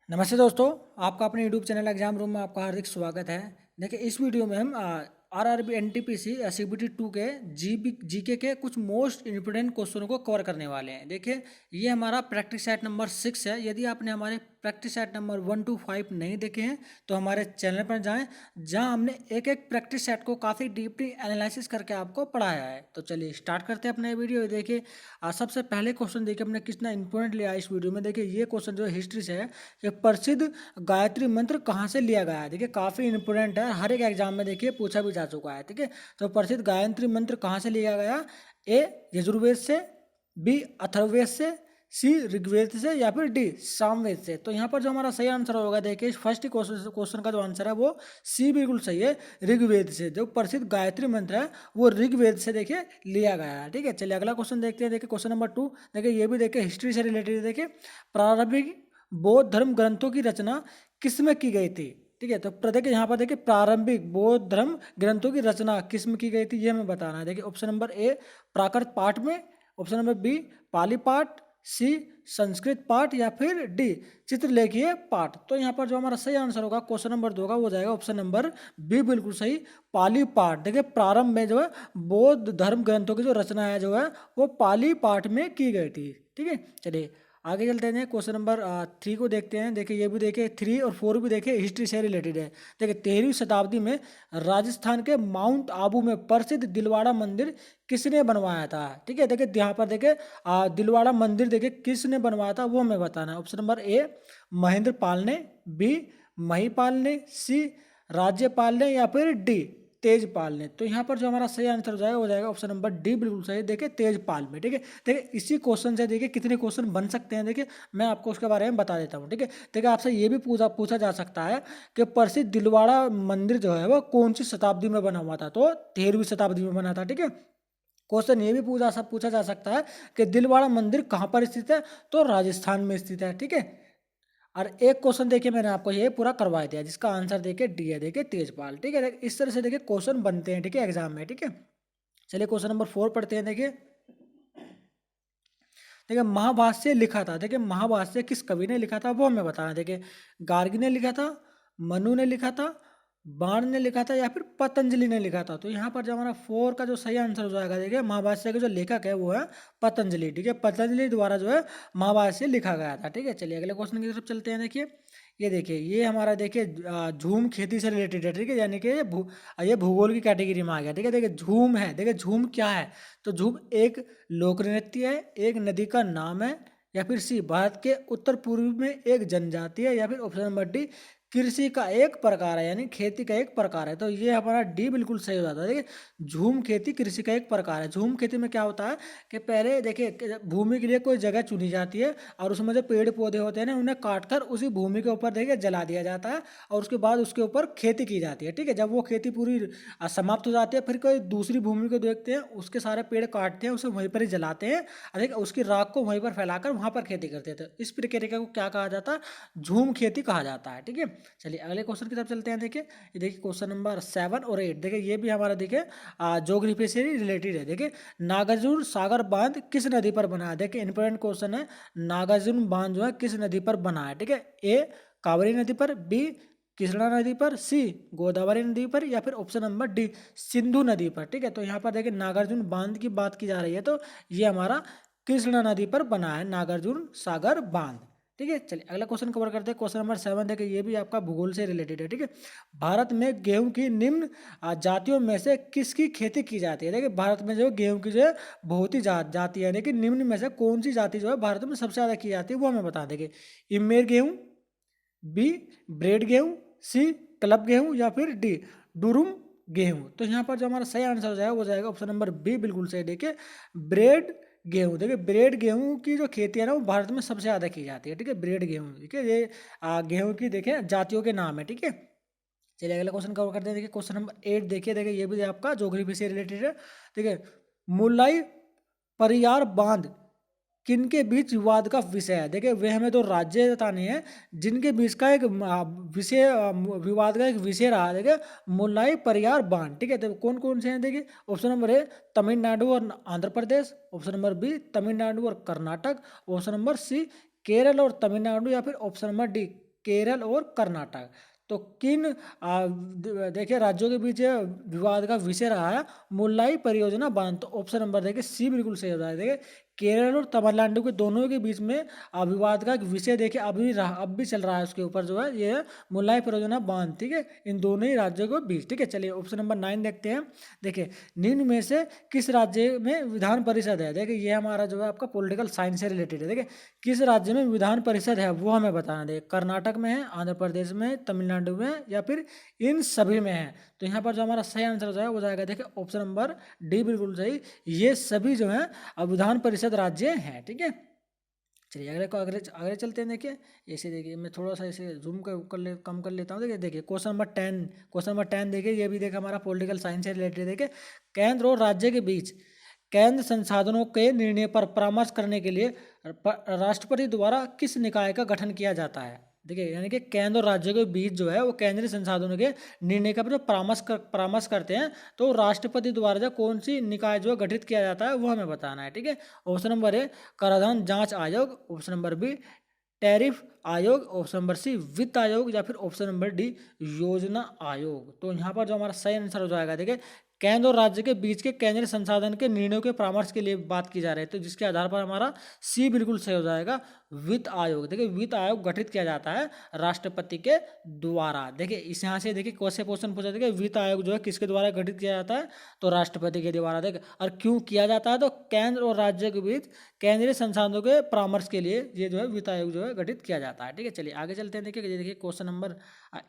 नमस्ते दोस्तों। आपका अपने यूट्यूब चैनल एग्जाम रूम में आपका हार्दिक स्वागत है। देखिए, इस वीडियो में हम आरआरबी एनटीपीसी सीबीटी 2 के जीके के कुछ मोस्ट इंपोर्टेंट क्वेश्चनों को कवर करने वाले हैं। देखिए, ये हमारा प्रैक्टिस सेट नंबर 6 है। यदि आपने हमारे प्रैक्टिस सेट नंबर 1 to 5 नहीं देखे हैं तो हमारे चैनल पर जाएं, जहां हमने एक एक प्रैक्टिस सेट को काफ़ी डीपली एनालिसिस करके आपको पढ़ाया है। तो चलिए स्टार्ट करते हैं अपना ये वीडियो। देखिए, सबसे पहले क्वेश्चन देखिए हमने कितना इंपॉर्टेंट लिया है इस वीडियो में। देखिए, ये क्वेश्चन जो हिस्ट्री से है कि प्रसिद्ध गायत्री मंत्र कहाँ से लिया गया है। देखिए, काफ़ी इंपॉर्टेंट है, हर एक एग्जाम में देखिए पूछा भी जा चुका है। ठीक है, तो प्रसिद्ध गायत्री मंत्र कहाँ से लिया गया? ए यजुर्वेद से, बी अथर्ववेद से, सी ऋग्वेद से, या फिर डी सामवेद से। तो यहाँ पर जो हमारा सही आंसर होगा, देखिए फर्स्ट क्वेश्चन का जो आंसर है वो सी बिल्कुल सही है, ऋग्वेद से। जो प्रसिद्ध गायत्री मंत्र है वो ऋग्वेद से देखिए लिया गया है। ठीक है, चलिए अगला क्वेश्चन देखते हैं। देखिए क्वेश्चन नंबर 2, देखिए ये भी देखिए हिस्ट्री से रिलेटेड है। देखिए, प्रारंभिक बौद्ध धर्म ग्रंथों की रचना किसमें की गई थी? ठीक है, तो देखिए यहाँ पर देखिए प्रारंभिक बौद्ध धर्म ग्रंथों की रचना किसमें की गई थी ये हमें बताना है। देखिए ऑप्शन नंबर ए प्राकृत पाठ में, ऑप्शन नंबर बी पाली पाठ, सी संस्कृत पाठ, या फिर डी चित्रलेखीय पाठ। तो यहाँ पर जो हमारा सही आंसर होगा क्वेश्चन नंबर 2 का वो जाएगा ऑप्शन नंबर बी बिल्कुल सही, पाली पाठ। देखिए प्रारंभ में जो है बौद्ध धर्म ग्रंथों की जो रचना है जो है वो पाली पाठ में की गई थी। ठीक है, चलिए आगे चलते हैं। क्वेश्चन नंबर 3 को देखते हैं। देखिए ये भी देखिए 3 और 4 भी देखिए हिस्ट्री से रिलेटेड है। देखिए 13वीं शताब्दी में राजस्थान के माउंट आबू में प्रसिद्ध दिलवाड़ा मंदिर किसने बनवाया था? ठीक है, देखिए यहाँ पर देखिए दिलवाड़ा मंदिर देखिए किसने बनवाया था वो हमें बताना है। ऑप्शन नंबर ए महेंद्र पाल ने, बी महिपाल ने, सी राज्यपाल ने, या फिर डी तेजपाल ने। तो यहाँ पर जो हमारा सही आंसर हो जाएगा वो जाएगा ऑप्शन नंबर डी बिल्कुल सही, देखिए तेजपाल में। ठीक है, देखिए इसी क्वेश्चन से देखिए कितने क्वेश्चन बन सकते हैं, देखिए मैं आपको उसके बारे में बता देता हूँ। ठीक है, देखिए आपसे ये भी पूछा जा सकता है कि प्रसिद्ध दिलवाड़ा मंदिर जो है वो कौन सी शताब्दी में बना हुआ था? तो 13वीं शताब्दी में बना था। ठीक है, क्वेश्चन ये भी पूछा जा सकता है कि दिलवाड़ा मंदिर कहाँ पर स्थित है? तो राजस्थान में स्थित है। ठीक है, और एक क्वेश्चन देखिए मैंने आपको ये पूरा करवा दिया जिसका आंसर देखिए डी है, देखिए तेजपाल। ठीक है, इस तरह से देखिए क्वेश्चन बनते हैं। ठीक है, एग्जाम में। ठीक है, चलिए क्वेश्चन नंबर 4 पढ़ते हैं। देखिए देखिए महाभाष्य लिखा था, देखिए महाभाष्य किस कवि ने लिखा था वो हमें बताना है। देखिए गार्गी ने लिखा था, मनु ने लिखा था, बाण ने लिखा था, या फिर पतंजलि ने लिखा था। तो यहाँ पर जो हमारा 4 का जो सही आंसर हो जाएगा, देखिए महाभाष्य के जो लेखक है वो है पतंजलि। ठीक है, पतंजलि द्वारा जो है महाभाष्य लिखा गया था। ठीक है, चलिए अगले क्वेश्चन की तरफ चलते हैं। देखिए ये देखिए ये हमारा देखिए झूम खेती से रिलेटेड है। ठीक है, यानी कि ये भूगोल की कैटेगरी में आ गया। ठीक है, देखिए झूम है। देखिए झूम क्या है? तो झूम एक लोक नृत्य है, एक नदी का नाम है, या फिर सी भारत के उत्तर पूर्व में एक जनजाति है, या फिर ऑप्शन नंबर डी कृषि का एक प्रकार है, यानी खेती का एक प्रकार है। तो ये हमारा डी बिल्कुल सही हो जाता है। देखिए झूम खेती कृषि का एक प्रकार है। झूम खेती में क्या होता है कि पहले देखिए भूमि के लिए कोई जगह चुनी जाती है और उसमें जो पेड़ पौधे होते हैं ना उन्हें काट कर उसी भूमि के ऊपर देखिए जला दिया जाता है और उसके बाद उसके ऊपर खेती की जाती है। ठीक है, जब वो खेती पूरी समाप्त हो जाती है फिर कोई दूसरी भूमि को देखते हैं, उसके सारे पेड़ काटते हैं, उसे वहीं पर ही जलाते हैं और ठीक है, उसकी राख को वहीं पर फैलाकर वहाँ पर खेती करते थे। इस प्रक्रिया को क्या कहा जाता है? झूम खेती कहा जाता है। ठीक है, चलिए अगले क्वेश्चन की तरफ चलते हैं। देखिए ये देखिए क्वेश्चन नंबर 7 और 8, देखिए ये भी हमारा देखिए ज्योग्राफी से रिलेटेड है। देखिए नागार्जुन सागर बांध किस नदी पर बना है? देखिए इंपॉर्टेंट क्वेश्चन है, नागार्जुन बांध जो है किस नदी पर बना है? ठीक है, ए कावेरी नदी पर, बी कृष्णा नदी पर, सी गोदावरी नदी पर, या फिर ऑप्शन नंबर डी सिंधु नदी पर। ठीक है, तो यहाँ पर देखिए नागार्जुन बांध की बात की जा रही है, तो ये हमारा कृष्णा नदी पर बना है नागार्जुन सागर बांध। ठीक है, चलिए अगला क्वेश्चन कवर करते हैं। क्वेश्चन नंबर 7 देखिए ये भी आपका भूगोल से रिलेटेड है। ठीक है, भारत में गेहूं की निम्न जातियों में से किसकी खेती की जाती है? देखिए भारत में जो गेहूं की जो है बहुत ही जाति है, लेकिन निम्न में से कौन सी जाति जो है भारत में सबसे ज़्यादा की जाती है वो हमें बता देंगे। इमेर गेहूं, बी ब्रेड गेहूं, सी क्लब गेहूं, या फिर डी डुरुम गेहूं। तो यहाँ पर जो हमारा सही आंसर हो जाएगा वो जाएगा ऑप्शन नंबर बी बिल्कुल सही, देखिए ब्रेड गेहूं। देखिए ब्रेड गेहूं की जो खेती है ना वो भारत में सबसे ज़्यादा की जाती है। ठीक है, ब्रेड गेहूं। ठीक है, ये गेहूं की देखिए जातियों के नाम है। ठीक है, चलिए अगला क्वेश्चन कवर करते हैं। देखिए क्वेश्चन नंबर 8 देखिए, देखिए ये भी आपका ज्योग्राफी से रिलेटेड है। देखिए मुलाई परियार बांध किनके बीच विवाद का विषय है? देखिए वे हमें तो राज्य बताने हैं जिनके बीच का एक विषय विवाद का एक विषय रहा है। देखिए मुलाई परियार बांध। ठीक है, तो कौन कौन से हैं? देखिए ऑप्शन नंबर ए तमिलनाडु और Andhra Pradesh, option number B Tamil Nadu और Karnataka, option number C Kerala और तमिलनाडु, या फिर ऑप्शन नंबर डी केरल और कर्नाटक। तो किन देखिए राज्यों के बीच विवाद का विषय रहा है मुल्लाई परियोजना बांध। तो ऑप्शन नंबर देखिए सी बिल्कुल सही हो जाएगा। देखिए केरल और तमिलनाडु के दोनों के बीच में विवाद का विषय देखिए अब भी चल रहा है उसके ऊपर जो है ये मुल्लाई परियोजना बांध, ठीक है, इन दोनों ही राज्यों के बीच, ठीक है। चलिए ऑप्शन नंबर 9 देखते हैं। देखिए निम्न में से किस राज्य में विधान परिषद है। देखिए ये हमारा जो है आपका पॉलिटिकल साइंस से रिलेटेड है। देखिए किस राज्य में विधान परिषद है वो हमें बताना है। कर्नाटक में है, आंध्र प्रदेश में, तमिलनाडु में, या फिर इन सभी में है। तो यहाँ पर जो हमारा सही आंसर हो जाएगा वो जाएगा देखिए ऑप्शन नंबर डी बिल्कुल सही। ये सभी जो है विधान परिषद राज्य हैं, ठीक है। चलिए अगले चलते हैं। देखिए ऐसे देखिए मैं थोड़ा सा ऐसे जूम कम कर लेता हूँ। देखिए क्वेश्चन नंबर 10 देखिए ये भी देखिए हमारा पॉलिटिकल साइंस से रिलेटेड। देखिए केंद्र और राज्य के बीच केंद्र संसाधनों के निर्णय पर परामर्श करने के लिए राष्ट्रपति द्वारा किस निकाय का गठन किया जाता है। देखिए यानी कि केंद्र और राज्य के बीच जो है वो केंद्रीय संसाधनों के निर्णय का जो परामर्श करते हैं तो राष्ट्रपति द्वारा जो कौन सी निकाय जो गठित किया जाता है वो हमें बताना है, ठीक है। ऑप्शन नंबर ए कराधान जांच आयोग, ऑप्शन नंबर बी टैरिफ आयोग, ऑप्शन नंबर सी वित्त आयोग, या फिर ऑप्शन नंबर डी योजना आयोग। तो यहाँ पर जो हमारा सही आंसर हो जाएगा देखिए केंद्र और राज्य के बीच के केंद्रीय संसाधन के निर्णयों के परामर्श के लिए बात की जा रही है। तो जिसके आधार पर हमारा सी बिल्कुल सही हो जाएगा वित्त आयोग। देखिए वित्त आयोग गठित किया जाता है राष्ट्रपति के द्वारा। देखिए इस यहाँ से देखिए कौन से क्वेश्चन पूछा देखिए वित्त आयोग जो है किसके द्वारा गठित किया जाता है तो राष्ट्रपति के द्वारा। देखिए और क्यों किया जाता है तो केंद्र और राज्य के बीच केंद्रीय संसाधनों के परामर्श के लिए ये जो है वित्त आयोग जो है गठित किया जाता है, ठीक है। चलिए आगे चलते हैं। देखिए क्वेश्चन नंबर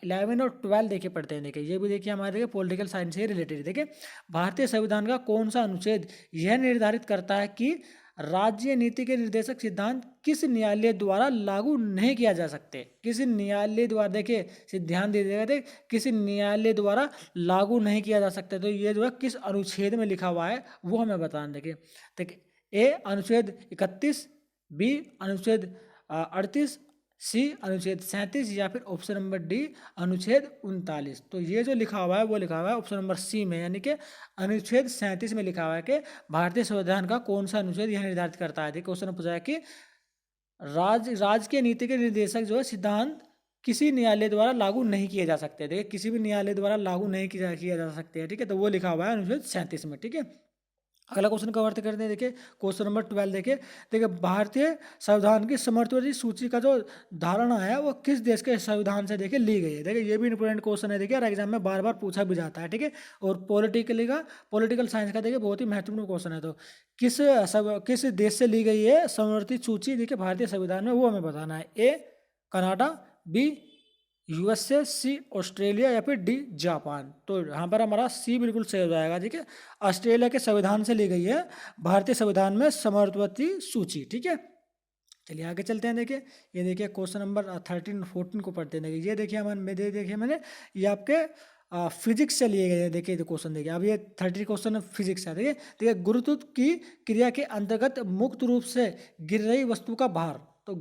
11 और 12 देखिए पढ़ते हैं। देखिए ये भी देखिए हमारे देखिए पॉलिटिकल साइंस से रिलेटेड। देखिए भारतीय संविधान का कौन सा अनुच्छेद यह निर्धारित करता है कि राज्य नीति के निर्देशक सिद्धांत किस न्यायालय द्वारा लागू नहीं किया जा सकते। किसी न्यायालय द्वारा देखिए ध्यान दीजिएगा, देखिए किसी न्यायालय द्वारा लागू नहीं किया जा सकता। तो ये जो है किस अनुच्छेद में लिखा हुआ है वो हमें बताना। देखिए ए अनुच्छेद 31, बी अनुच्छेद 38, सी अनुच्छेद 37, या फिर ऑप्शन नंबर डी अनुच्छेद 39। तो ये जो लिखा हुआ है वो लिखा हुआ है ऑप्शन नंबर सी में, यानी कि अनुच्छेद 37 में लिखा हुआ है कि भारतीय संविधान का कौन सा अनुच्छेद यह निर्धारित करता है। क्वेश्चन पूछा है कि राज्य के नीति के निर्देशक जो है सिद्धांत किसी न्यायालय द्वारा लागू नहीं किए जा सकते। देखिए किसी भी न्यायालय द्वारा लागू नहीं किया जा सकते हैं, ठीक है। तो वो लिखा हुआ है अनुच्छेद 37 में, ठीक है। अगला क्वेश्चन कवर करते हैं। देखिए क्वेश्चन नंबर 12 देखिए भारतीय संविधान की समवर्ती सूची का जो धारणा है वो किस देश के संविधान से देखिए ली गई है। देखिए ये भी इंपॉर्टेंट क्वेश्चन है, देखिए और एग्जाम में बार बार पूछा भी जाता है, ठीक है। और पॉलिटिकल साइंस का देखिए बहुत ही महत्वपूर्ण क्वेश्चन है। तो किस देश से ली गई है समवर्ती सूची देखिए भारतीय संविधान में, वो हमें बताना है। A Canada, B USA, C Australia, या फिर डी जापान। तो यहाँ पर हमारा सी बिल्कुल सही हो जाएगा, ठीक है। ऑस्ट्रेलिया के संविधान से ली गई है भारतीय संविधान में समवर्ती सूची, ठीक है। चलिए आगे चलते हैं। देखिए ये देखिए क्वेश्चन नंबर 13 14 को पढ़ते हैं। देखिए ये देखिए मैंने ये आपके फिजिक्स से लिए गए हैं। देखिए क्वेश्चन देखिए अब ये 30 क्वेश्चन फिजिक्स है। देखिए गुरुत्व की क्रिया के अंतर्गत मुक्त रूप से गिर रही वस्तु का भार। तो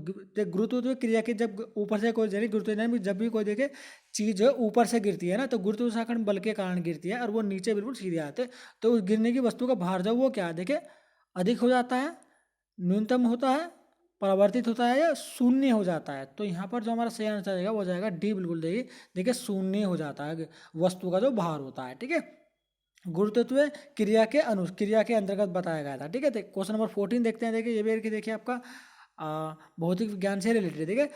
गुरुत्व क्रिया के जब ऊपर से कोई गुरुत्वाकर्षण जब भी कोई देखे चीज जो है ऊपर से गिरती है ना तो गुरुत्वाकर्षण बल के कारण गिरती है और वो नीचे बिल्कुल सीधे आते हैं। तो उस गिरने की वस्तु का भार जो वो क्या देखिए अधिक हो जाता है, न्यूनतम होता है, परावर्तित होता है, या शून्य हो जाता है। तो यहाँ पर जो हमारा सही आंसर आएगा वो जाएगा डी बिल्कुल। देखिए शून्य हो जाता है वस्तु का जो भार होता है, ठीक है। गुरुत्व क्रिया के अंतर्गत बताया गया था, ठीक है। क्वेश्चन नंबर 14 देखते हैं। देखिए ये भी देखिए आपका भौतिक विज्ञान से रिलेटेड।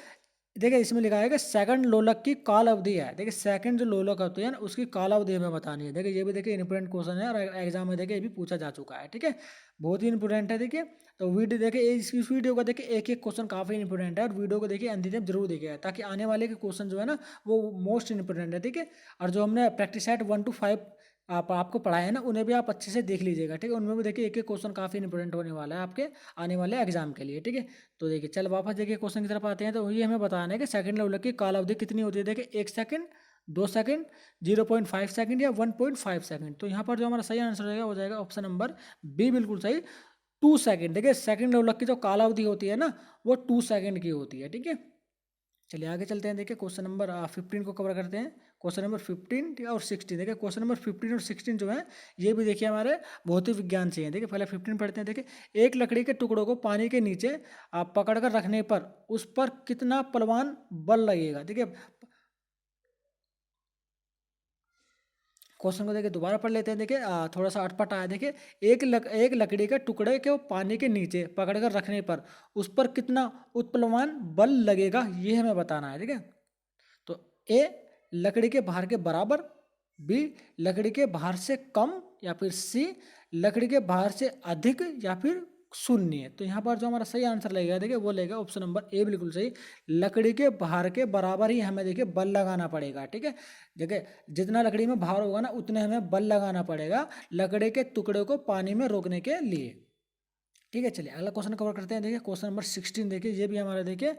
देखिए इसमें लिखा है कि सेकंड लोलक की काल अवधि है। देखिए सेकंड जो लोलक होती है ना उसकी काल अवधि हमें बतानी है। देखिए ये भी देखिए इंपॉर्टेंट क्वेश्चन है और एग्जाम में देखिए ये भी पूछा जा चुका है, ठीक है। बहुत ही इंपॉर्टेंट है। देखिए तो वीडियो देखिए इस वीडियो का देखिए एक एक क्वेश्चन काफ़ी इंपॉर्टेंट है और वीडियो को देखिए अंत तक जरूर देखिएगा ताकि आने वाले के क्वेश्चन जो है ना वो मोस्ट इंपॉर्टेंट है, ठीक है। और जो हमने प्रैक्टिस सेट 1 to 5 आपको पढ़ाए हैं ना उन्हें भी आप अच्छे से देख लीजिएगा, ठीक है। उनमें भी देखिए एक एक क्वेश्चन काफ़ी इंपॉर्टेंट होने वाला है आपके आने वाले एग्जाम के लिए, ठीक है। तो देखिए चल वापस देखिए क्वेश्चन की तरफ आते हैं। तो ये हमें बताना है कि सेकंड लेवल की काल अवधि कितनी होती है। देखिए 1 सेकंड, 2 सेकंड, 0.5 सेकंड या 1.5 सेकंड। तो यहाँ पर जो हमारा सही आंसर रहेगा वो जाएगा ऑप्शन नंबर बी बिल्कुल सही 2 सेकंड। देखिए सेकंड लेवल की जो काल अवधि होती है ना वो 2 सेकंड की होती है, ठीक है। चलिए आगे चलते हैं। देखिए क्वेश्चन नंबर 15 को कवर करते हैं। क्वेश्चन नंबर 15 और 16, देखिए क्वेश्चन नंबर 15 और 16 जो है ये भी देखिए हमारे भौतिक विज्ञान से हैं। देखिए पहले 15 पढ़ते हैं। देखिए एक लकड़ी के टुकड़ों को पानी के नीचे आप पकड़ कर रखने पर उस पर कितना बलवान बल लगेगा। देखिए क्वेश्चन को देखिए दोबारा पढ़ लेते हैं। देखिए थोड़ा सा अटपटा है। देखिए एक लकड़ी के टुकड़े को पानी के नीचे पकड़कर रखने पर उस पर कितना उत्प्लवान बल लगेगा, ये हमें बताना है। ठीक है, तो ए लकड़ी के भार के बराबर, बी लकड़ी के भार से कम, या फिर सी लकड़ी के भार से अधिक, या फिर शून्य। तो यहाँ पर जो हमारा सही आंसर लगेगा देखिए वो लगेगा ऑप्शन नंबर ए, बिल्कुल सही। लकड़ी के भार के बराबर ही हमें देखिए बल लगाना पड़ेगा। ठीक है, देखिए जितना लकड़ी में भार होगा ना उतने हमें बल लगाना पड़ेगा लकड़ी के टुकड़े को पानी में रोकने के लिए। ठीक है, चलिए अगला क्वेश्चन कवर करते हैं। देखिए क्वेश्चन नंबर 16, देखिए ये भी हमारा देखिए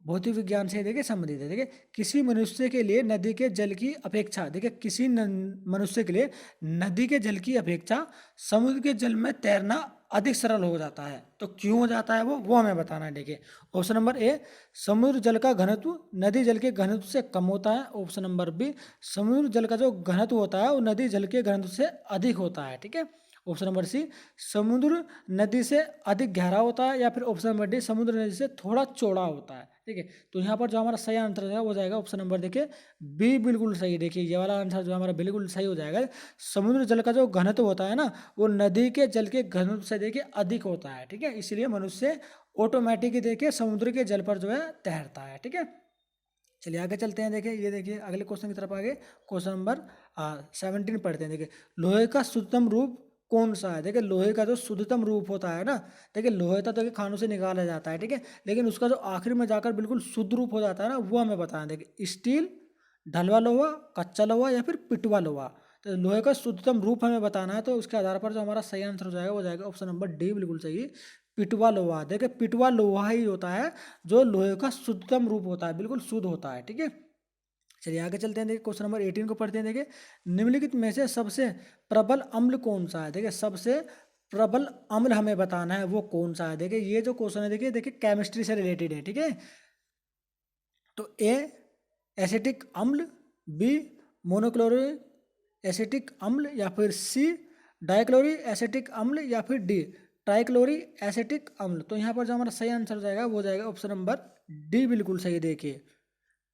भौतिक विज्ञान से देखिए संबंधित है। देखिए किसी मनुष्य के लिए नदी के जल की अपेक्षा, देखिए किसी मनुष्य के लिए नदी के जल की अपेक्षा समुद्र के जल में तैरना अधिक सरल हो जाता है। तो क्यों हो जाता है वो हमें बताना है। देखिए ऑप्शन नंबर ए, समुद्र जल का घनत्व नदी जल के घनत्व से कम होता है। ऑप्शन नंबर बी, समुद्र जल का जो घनत्व होता है वो नदी जल के घनत्व से अधिक होता है। ठीक है, ऑप्शन नंबर सी, समुद्र नदी से अधिक गहरा होता है। या फिर ऑप्शन नंबर डी, समुद्र नदी से थोड़ा चौड़ा होता है। ठीक है, तो यहाँ पर जो हमारा सही आंसर है वो जाएगा ऑप्शन नंबर देखिए बी, बिल्कुल सही। देखिए ये वाला आंसर जो हमारा बिल्कुल सही हो जाएगा। समुद्र जल का जो घनत्व होता है ना वो नदी के जल के घनत्व से देखिए अधिक होता है। ठीक है, इसलिए मनुष्य ऑटोमेटिक देखिए समुद्र के जल पर जो है तैरता है। ठीक है, चलिए आगे चलते हैं। देखिए ये देखिए अगले क्वेश्चन की तरफ आगे क्वेश्चन नंबर 17 पढ़ते हैं। देखिए लोहे का शुद्धतम रूप कौन सा है। देखिए लोहे का जो शुद्धतम रूप होता है ना, देखिए लोहे तो देखिए खानों से निकाला जाता है। ठीक है, लेकिन उसका जो आखिर में जाकर बिल्कुल शुद्ध रूप हो जाता है ना वो हमें बताना है। देखिए स्टील, ढलवा लोहा, कच्चा लोहा, या फिर पिटवा लोहा। तो लोहे का शुद्धतम रूप हमें बताना है, तो उसके आधार पर जो हमारा सही आंसर हो जाएगा वो जाएगा ऑप्शन नंबर डी, बिल्कुल सही, पिटवा लोहा। देखिए पिटवा लोहा ही होता है जो लोहे का शुद्धतम रूप होता है, बिल्कुल शुद्ध होता है। ठीक है, चलिए आगे चलते हैं। देखिए क्वेश्चन नंबर 18 को पढ़ते हैं। देखिए निम्नलिखित में से सबसे प्रबल अम्ल कौन सा है। देखिए सबसे प्रबल अम्ल हमें बताना है वो कौन सा है। देखिए ये जो क्वेश्चन है देखिए देखिए केमिस्ट्री से रिलेटेड है। ठीक है, तो ए एसिटिक अम्ल, बी मोनोक्लोरिक एसिटिक अम्ल, या फिर सी डाइक्लोरी एसिटिक अम्ल, या फिर डी ट्राइक्लोरी एसिटिक अम्ल। तो यहाँ पर जो हमारा सही आंसर हो जाएगा वो जाएगा ऑप्शन नंबर डी, बिल्कुल सही। देखिए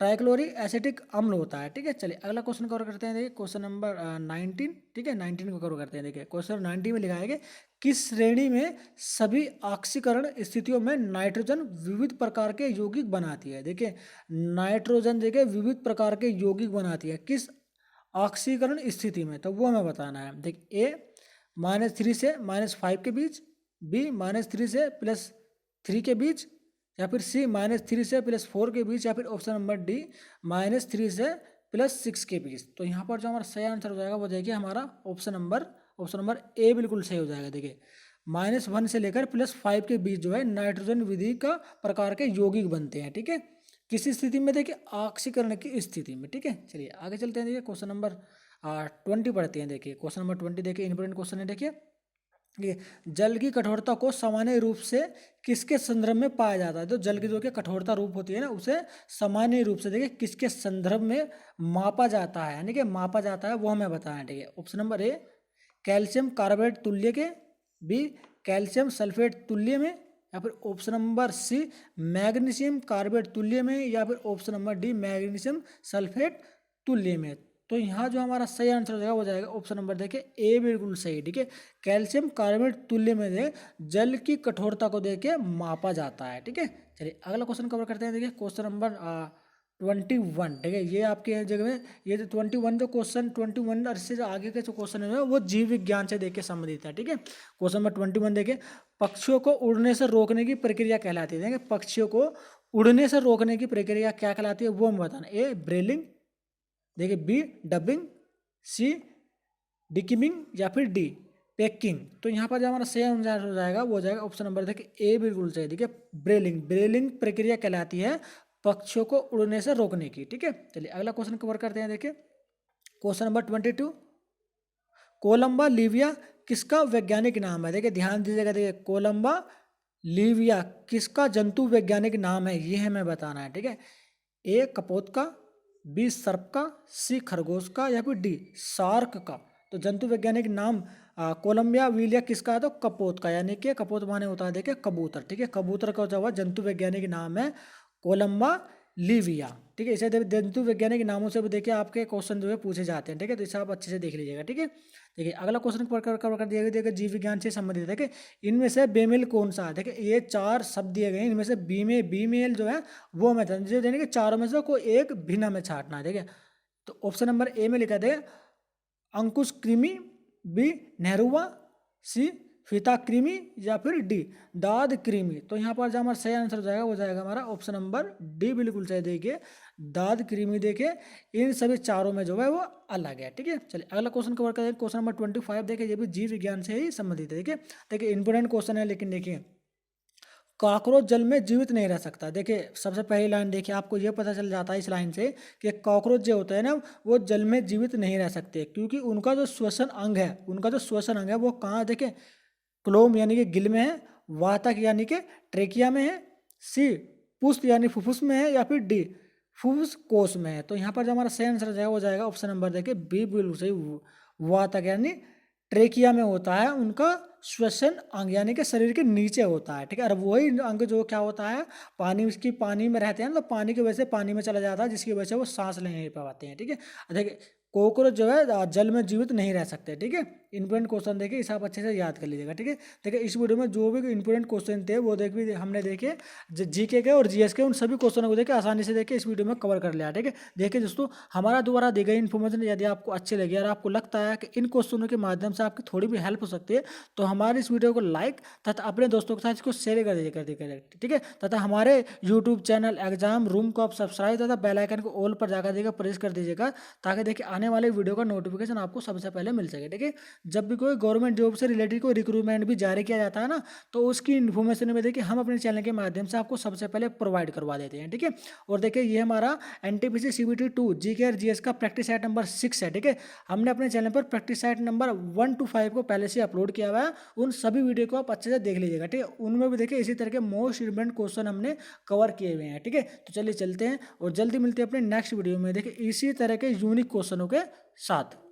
ट्राइक्लोरी एसिटिक अम्ल होता है। ठीक है, चलिए अगला क्वेश्चन कवर करते हैं। देखिए क्वेश्चन नंबर 19। ठीक है, 19 को कवर करते हैं। देखिए क्वेश्चन 19 में लिखा है कि किस श्रेणी में सभी ऑक्सीकरण स्थितियों में नाइट्रोजन विविध प्रकार के यौगिक बनाती है। देखिए नाइट्रोजन देखिए विविध प्रकार के यौगिक बनाती है किस ऑक्सीकरण स्थिति में, तो वो हमें बताना है। देखिए ए -3 से -5 के बीच, बी -3 से +3 के बीच, या फिर सी -3 से +4 के बीच, या फिर ऑप्शन नंबर डी -3 से +6 के बीच। तो यहाँ पर जो हमारा सही आंसर हो जाएगा वो देखिए हमारा ऑप्शन नंबर ए, बिल्कुल सही हो जाएगा। देखिए -1 से लेकर +5 के बीच जो है नाइट्रोजन विधि का प्रकार के यौगिक बनते हैं। ठीक है, किसी स्थिति में देखिए ऑक्सीकरण की स्थिति में। ठीक है, चलिए आगे चलते हैं। देखिए क्वेश्चन नंबर 20 पढ़ते हैं। देखिए क्वेश्चन नंबर 20 देखिए इंपॉर्टेंट क्वेश्चन है। देखिए ये जल की कठोरता को सामान्य रूप से किसके संदर्भ में पाया जाता है। तो जल की जो कि कठोरता रूप होती है ना उसे सामान्य रूप से देखिए किसके संदर्भ में मापा जाता है, यानी कि मापा जाता है वो हमें बताना है। ठीक है, option number A calcium carbonate तुल्य के, बी कैल्शियम सल्फेट तुल्य में, या फिर option number C magnesium carbonate तुल्य में, या फिर option number D magnesium sulphate तुल्य में। तो यहाँ जो हमारा सही आंसर हो जाएगा वो जाएगा ऑप्शन नंबर देखिए ए, बिल्कुल सही। ठीक है, कैल्शियम कार्बोनेट तुल्य में दे जल की कठोरता को देके मापा जाता है। ठीक है, चलिए अगला क्वेश्चन कवर करते हैं। देखिए क्वेश्चन नंबर 21। ठीक है, ये आपके जगह में ये जो 21 जो क्वेश्चन 21 और इससे जो आगे के जो क्वेश्चन है वो जीव विज्ञान से देखिए संबंधित है। ठीक है, क्वेश्चन नंबर 21 देखिए पक्षियों को उड़ने से रोकने की प्रक्रिया कहलाती है। देखिए पक्षियों को उड़ने से रोकने की प्रक्रिया क्या कहलाती है वो हम बताना। ए ब्रेलिंग, देखिए बी डबिंग, सी डिकिमिंग, या फिर डी पैकिंग। तो यहाँ पर जो हमारा सही आंसर हो जाएगा वो हो जाएगा ऑप्शन नंबर देखिए ए, बिल्कुल सही। देखिए ब्रेलिंग प्रक्रिया कहलाती है पक्षियों को उड़ने से रोकने की। ठीक है, चलिए अगला क्वेश्चन कवर करते हैं। देखिए क्वेश्चन नंबर 22 कोलंबा लिविया किसका वैज्ञानिक नाम है। देखिए ध्यान दीजिएगा। देखिए कोलंबा लीविया किसका जंतु वैज्ञानिक नाम है, ये हमें बताना है। ठीक है, ए कपोत का, बी सर्प का, सी खरगोश का, या फिर डी शार्क का। तो जंतु वैज्ञानिक नाम कोलंबिया विलिया किसका है, तो कपोत का, यानी कि कपोत माने होता है देखिए कबूतर। ठीक है, कबूतर का जो जंतु वैज्ञानिक नाम है कोलंबा लीविया। ठीक है, इसे जंतु वैज्ञानिक नामों से भी देखिए आपके क्वेश्चन जो है पूछे जाते हैं। ठीक है, तो इसे आप अच्छे से देख लीजिएगा। ठीक है, देखिए अगला क्वेश्चन कवर कर दिया गया, देखिए जीव विज्ञान से संबंधित। देखिए इनमें से बेमेल कौन सा है, देखिए ये 4 शब्द दिए गए हैं, इनमें से बीमेल जो है वो हमें यानी कि चारों में से कोई एक भिन्न में छांटना है। ठीक है, तो ऑप्शन नंबर ए में लिखा है अंकुश कृमि, बी नेहरूआ, सी फीता कृमि, या फिर डी दाद कृमि। तो यहाँ पर जो हमारा सही आंसर हो जाएगा वो जाएगा हमारा ऑप्शन नंबर डी, बिल्कुल सही। देखिए दाद कृमि देखिए इन सभी चारों में जो है वो अलग है। ठीक है, चलिए अगला क्वेश्चन कवर करें, क्वेश्चन नंबर 25। देखिए ये भी जीव विज्ञान से ही संबंधित है। देखिए इंपोर्टेंट क्वेश्चन है, लेकिन देखिए कॉकरोच जल में जीवित नहीं रह सकता। देखिए सबसे पहली लाइन देखिए, आपको यह पता चल जाता है इस लाइन से कि कॉकरोच जो होते हैं ना वो जल में जीवित नहीं रह सकते, क्योंकि उनका जो श्वसन अंग है वो कहाँ, देखिए क्लोम यानी कि गिल में है, वातक यानी कि ट्रेकिया में है, सी पुष्ट यानी फुफ्फुस में है, या फिर डी फुफ्फुस कोश में है। तो यहाँ पर जो हमारा सही आंसर जाएगा वो जाएगा ऑप्शन नंबर देखिए बी, बिल्कुल सही। वातक यानी ट्रेकिया में होता है उनका श्वसन अंग, यानी कि शरीर के नीचे होता है। ठीक है, और वही अंग जो क्या होता है पानी में रहते हैं ना, तो पानी की वजह से पानी में चला जाता है, जिसकी वजह से वो सांस ले नहीं पाते हैं। ठीक है, देखिए कॉकरोच जो है जल में जीवित नहीं रह सकते। ठीक है, इंपोर्टेंट क्वेश्चन देखिए इसे आप अच्छे से याद कर लीजिएगा। ठीक है, देखिए इस वीडियो में जो भी इंपोर्टेंट क्वेश्चन थे वो देखिए हमने देखे जीके के और जीएस के, उन सभी क्वेश्चनों को देखिए आसानी से देखिए इस वीडियो में कवर कर लिया। ठीक है, देखिए दोस्तों हमारा द्वारा दी गई इन्फॉर्मेशन यदि आपको अच्छी लगी और आपको लगता है कि इन क्वेश्चनों के माध्यम से आपकी थोड़ी भी हेल्प हो सकती है, तो हमारे इस वीडियो को लाइक तथा अपने दोस्तों के साथ इसको शेयर कर दीजिएगा। ठीक है, तथा हमारे यूट्यूब चैनल एग्जाम रूम को आप सब्सक्राइब तथा बेल आइकन को ऑल पर जाकर देगा प्रेस कर दीजिएगा, ताकि देखिए आने वाले वीडियो का नोटिफिकेशन आपको सबसे पहले मिल सके। ठीक है, जब भी कोई गवर्नमेंट जॉब से रिलेटेड कोई रिक्रूटमेंट भी जारी किया जाता है ना, तो उसकी इन्फॉर्मेशन में देखिए हम अपने चैनल के माध्यम से आपको सबसे पहले प्रोवाइड करवा देते हैं। ठीक है, और देखिए ये हमारा एनटीपीसी सीबीटी 2 जीके और जीएस का प्रैक्टिस सेट नंबर 6 है। ठीक है, हमने अपने चैनल पर प्रैक्टिस सेट नंबर 1 to 5 को पहले से अपलोड किया हुआ है, उन सभी वीडियो को आप अच्छे से देख लीजिएगा। ठीक है, उनमें भी देखिए इसी तरह के मोस्ट इंपोर्टेंट क्वेश्चन हमने कवर किए हुए हैं। ठीक है, तो चलिए चलते हैं और जल्दी मिलते हैं अपने नेक्स्ट वीडियो में देखिए इसी तरह के यूनिक क्वेश्चनों के साथ।